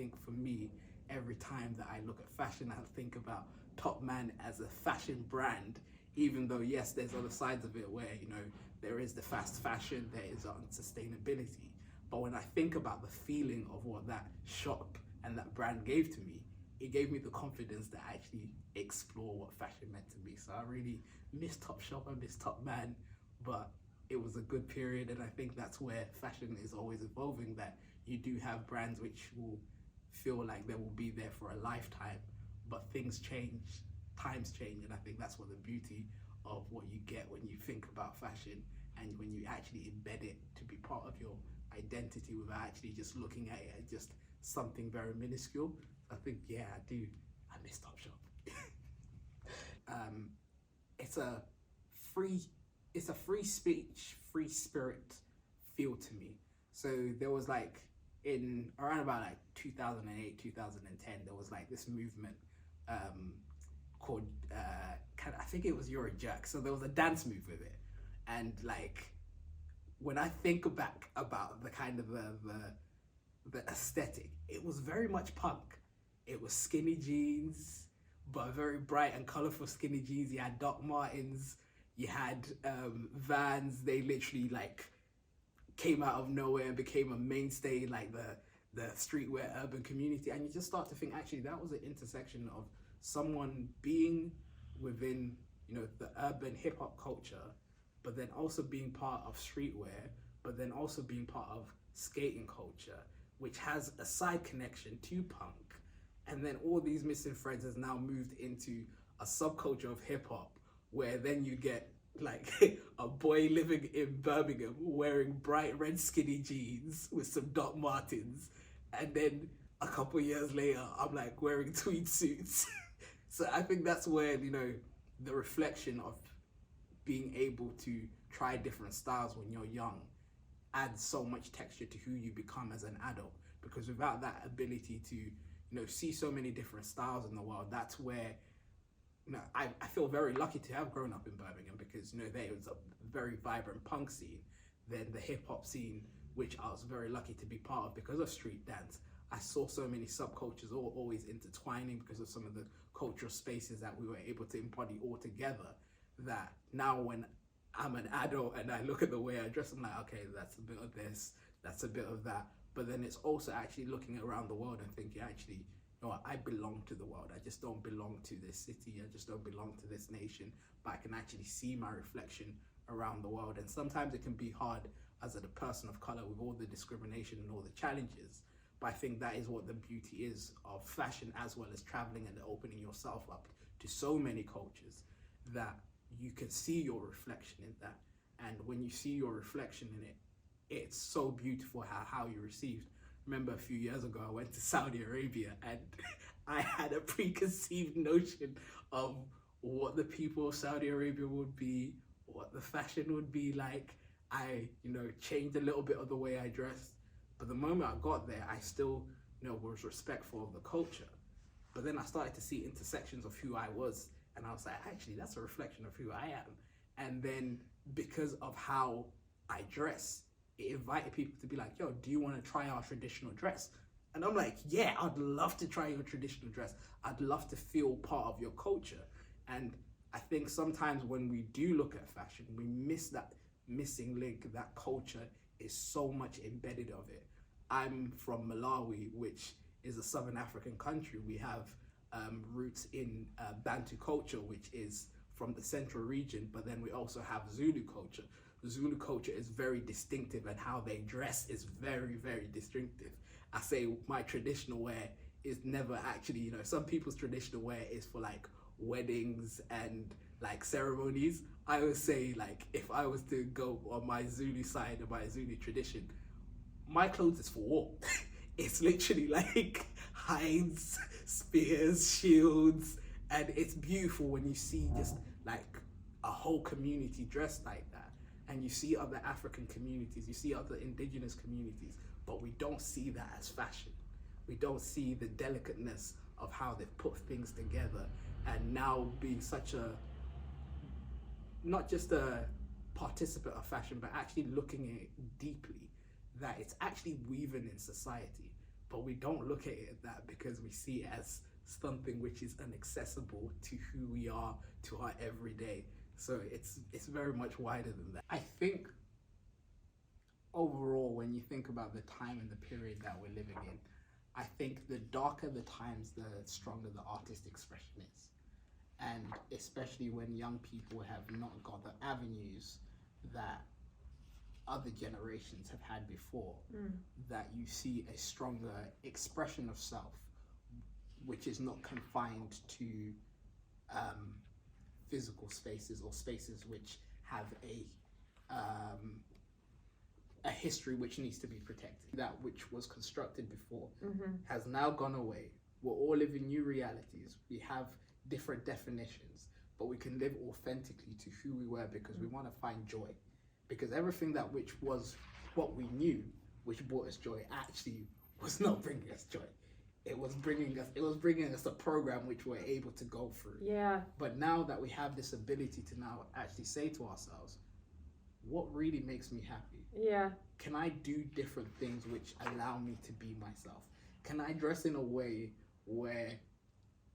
think for me, every time that I look at fashion, I think about Top Man as a fashion brand, even though, yes, there's other sides of it where, there is the fast fashion, there is on sustainability. But when I think about the feeling of what that shop and that brand gave to me, it gave me the confidence to actually explore what fashion meant to me. So I really miss Topshop, I miss Top Man, but it was a good period, and I think that's where fashion is always evolving, that you do have brands which will feel like they will be there for a lifetime, but things change, times change, and I think that's what the beauty of what you get when you think about fashion and when you actually embed it to be part of your identity without actually just looking at it as just something very minuscule. I think, yeah, I do. I miss Topshop. It's a free speech, free spirit feel to me. So there was like in around about like 2008, 2010, there was like this movement called I think it was Eurojack. So there was a dance move with it, and like when I think back about the kind of the aesthetic, it was very much punk. It was skinny jeans, but very bright and colorful skinny jeans. You had Doc Martens, you had Vans. They literally like came out of nowhere and became a mainstay in like the streetwear urban community. And you just start to think, actually, that was an intersection of someone being within, the urban hip hop culture, but then also being part of streetwear, but then also being part of skating culture, which has a side connection to punk. And then all these missing threads has now moved into a subculture of hip hop, where then you get like a boy living in Birmingham wearing bright red skinny jeans with some Doc Martens, and then a couple years later I'm like wearing tweed suits. So I think that's where, the reflection of being able to try different styles when you're young adds so much texture to who you become as an adult. Because without that ability to, see so many different styles in the world, that's where, I feel very lucky to have grown up in Birmingham, because, there was a very vibrant punk scene. Then the hip hop scene, which I was very lucky to be part of because of street dance. I saw so many subcultures always intertwining because of some of the cultural spaces that we were able to embody all together, that now when I'm an adult and I look at the way I dress, I'm like, okay, that's a bit of this, that's a bit of that. But then it's also actually looking around the world and thinking, actually, I belong to the world. I just don't belong to this city. I just don't belong to this nation. But I can actually see my reflection around the world. And sometimes it can be hard as a person of color with all the discrimination and all the challenges. But I think that is what the beauty is of fashion, as well as traveling and opening yourself up to so many cultures, that you can see your reflection in that. And when you see your reflection in it, it's so beautiful how you're received. Remember a few years ago, I went to Saudi Arabia and I had a preconceived notion of what the people of Saudi Arabia would be, what the fashion would be like. I, changed a little bit of the way I dressed. But the moment I got there, I still, was respectful of the culture. But then I started to see intersections of who I was. And I was like, actually, that's a reflection of who I am. And then because of how I dress, it invited people to be like, yo, do you want to try our traditional dress? And I'm like, yeah, I'd love to try your traditional dress. I'd love to feel part of your culture. And I think sometimes when we do look at fashion, we miss that missing link. That culture is so much embedded of it. I'm from Malawi, which is a Southern African country. We have roots in Bantu culture, which is from the central region, but then we also have Zulu culture. Zulu culture is very distinctive, and how they dress is very, very distinctive. I say my traditional wear is never actually, some people's traditional wear is for like weddings and like ceremonies. I would say, like, if I was to go on my Zulu side of my Zulu tradition, my clothes is for war. It's literally like hides, spears, shields, and it's beautiful when you see just like a whole community dressed like that. And you see other African communities, you see other indigenous communities, but we don't see that as fashion. We don't see the delicateness of how they've put things together, and now being such a, not just a participant of fashion, but actually looking at it deeply, that it's actually weaving in society. but we don't look at it as that because we see it as something which is inaccessible to who we are, to our everyday. So it's very much wider than that. I think overall, when you think about the time and the period that we're living in, I think the darker the times, the stronger the artist expression is. And especially when young people have not got the avenues that other generations have had before, that you see a stronger expression of self, which is not confined to physical spaces or spaces which have a history which needs to be protected. That which was constructed before has now gone away. We're all living new realities. We have different definitions, but we can live authentically to who we were because we want to find joy. Because everything that which was what we knew, which brought us joy, actually was not bringing us joy. It was bringing us a program which we're able to go through. Yeah. But now that we have this ability to now actually say to ourselves, what really makes me happy? Yeah. Can I do different things which allow me to be myself? Can I dress in a way where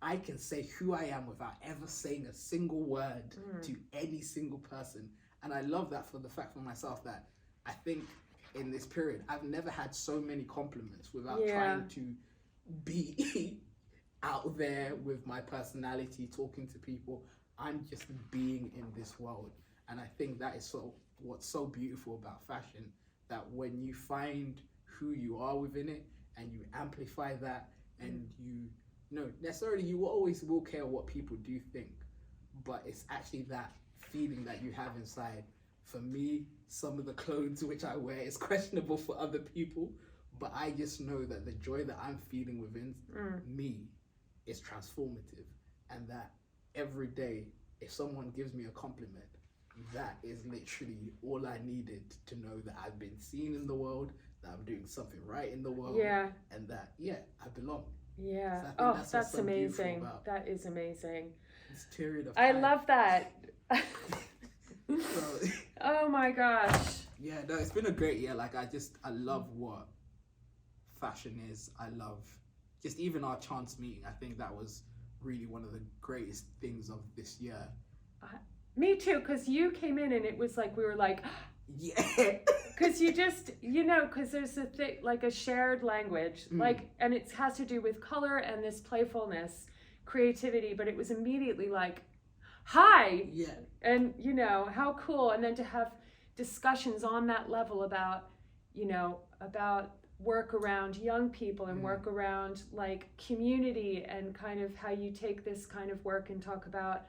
I can say who I am without ever saying a single word to any single person? And I love that for the fact for myself that I think in this period, I've never had so many compliments without trying to be out there with my personality, talking to people. I'm just being in this world. And I think that is what's so beautiful about fashion, that when you find who you are within it and you amplify that, and you always will care what people do think, but it's actually that feeling that you have inside. For me, some of the clothes which I wear is questionable for other people, but I just know that the joy that I'm feeling within me is transformative, and that every day, if someone gives me a compliment, that is literally all I needed to know that I've been seen in the world, that I'm doing something right in the world, and that, I belong. Yeah. So that's amazing. That is amazing. This period of time. I love that. So, oh my gosh. Yeah, no, it's been a great year. Like, I love what fashion is. I love just even our chance meeting. I think that was really one of the greatest things of this year. Me too, because you came in and it was like, we were like, yeah. Because you just, because there's a thing, like a shared language, like, and it has to do with color and this playfulness, creativity, but it was immediately like, hi. Yeah. And, how cool. And then to have discussions on that level about, about work around young people and work around like community, and kind of how you take this kind of work and talk about,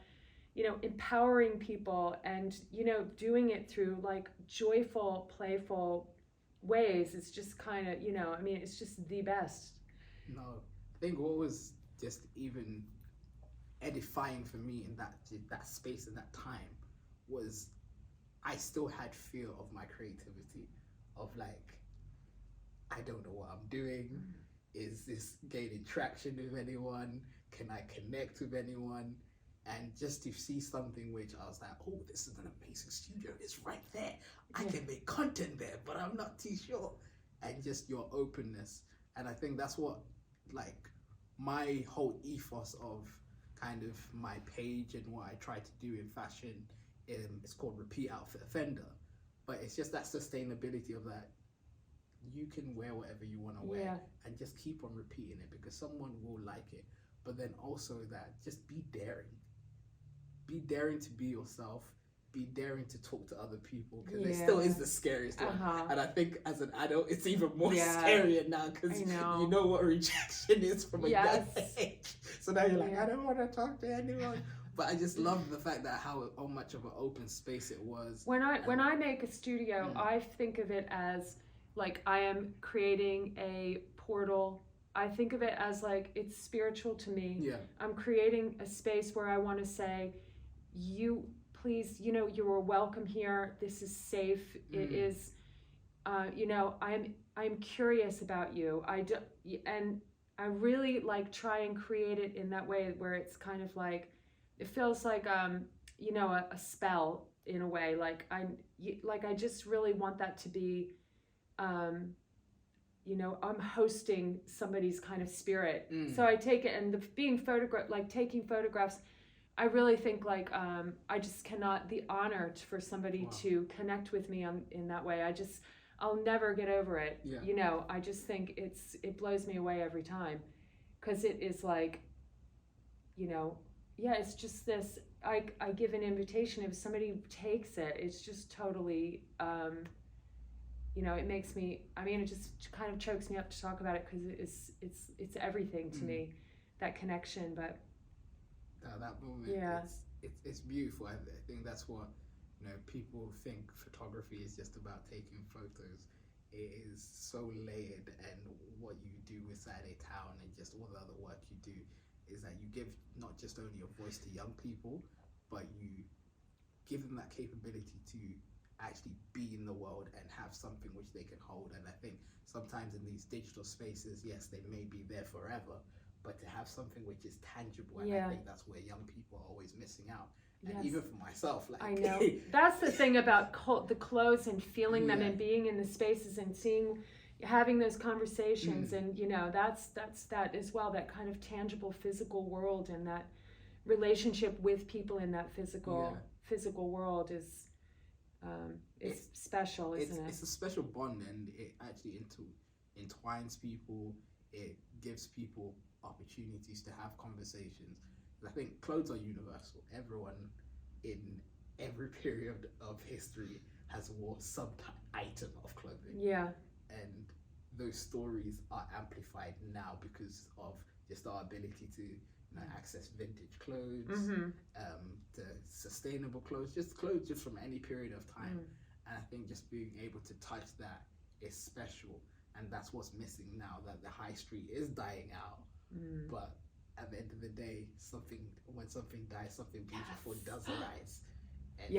empowering people and, doing it through like joyful, playful ways. It's just kind of, it's just the best. No, I think what was just even edifying for me in that space and that time was I still had fear of my creativity, of like, I don't know what I'm doing. Is this gaining traction with anyone? Can I connect with anyone? And just to see something which I was like, oh, this is an amazing studio. It's right there. I can make content there, but I'm not too sure. And just your openness. And I think that's what, like, my whole ethos of kind of my page and what I try to do in fashion, it's called Repeat Outfit Offender. But it's just that sustainability of that. You can wear whatever you want to wear and just keep on repeating it because someone will like it. But then also that just be daring. Be daring to be yourself. Be daring to talk to other people, because it still is the scariest one. And I think as an adult, it's even more scarier now, because you know what rejection is from a young age. So now you're like, I don't want to talk to anyone. But I just love the fact that how much of an open space it was. When I make a studio, I think of it as like I am creating a portal. I think of it as like it's spiritual to me. Yeah. I'm creating a space where I want to say, you please, you are welcome here. This is safe. It is, I'm curious about you. And I really like try and create it in that way where it's kind of like, it feels like, a spell in a way. Like I just really want that to be, you know, I'm hosting somebody's kind of spirit. Mm. So I take it, and being photograph, like taking photographs, I really think like I just cannot, the honor for somebody Wow. to connect with me in that way. I'll never get over it. Yeah. You know, I just think it blows me away every time, because it is like, you know, yeah, it's just this, I give an invitation. If somebody takes it, it's just totally, you know, it makes me, I mean, it just kind of chokes me up to talk about it, because it's everything to me, that connection. But that moment, yeah, it's beautiful. I think that's what, you know, people think photography is just about taking photos. It is so layered, and what you do inside a town and just all the other work you do is that you give not just only a voice to young people, but you give them that capability to actually be in the world and have something which they can hold. And I think sometimes in these digital spaces, yes, they may be there forever, but to have something which is tangible, and I think that's where young people are always missing out. And even for myself, like, I know that's the thing about the clothes and feeling them and being in the spaces and having those conversations, and you know, that's that as well, that kind of tangible physical world, and that relationship with people in that physical world is it's special, isn't it? It's a special bond, and it actually entwines people. It gives people opportunities to have conversations. I think clothes are universal. Everyone in every period of history has worn some item of clothing. Yeah. And those stories are amplified now because of just our ability to, you know, access vintage clothes, to sustainable clothes, just clothes just from any period of time. And I think just being able to touch that is special. And that's what's missing now, that the high street is dying out. But at the end of the day, when something dies, something beautiful does arise. And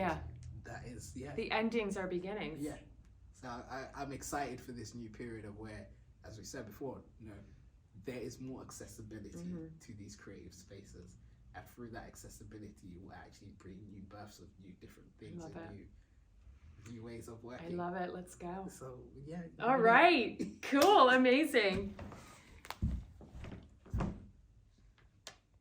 that is, the endings are beginnings. Yeah. So I'm excited for this new period of where, as we said before, you know, there is more accessibility to these creative spaces, and through that accessibility, will actually bring new births of new different things and new ways of working. I love it. Let's go. So yeah. All right. Cool. Amazing.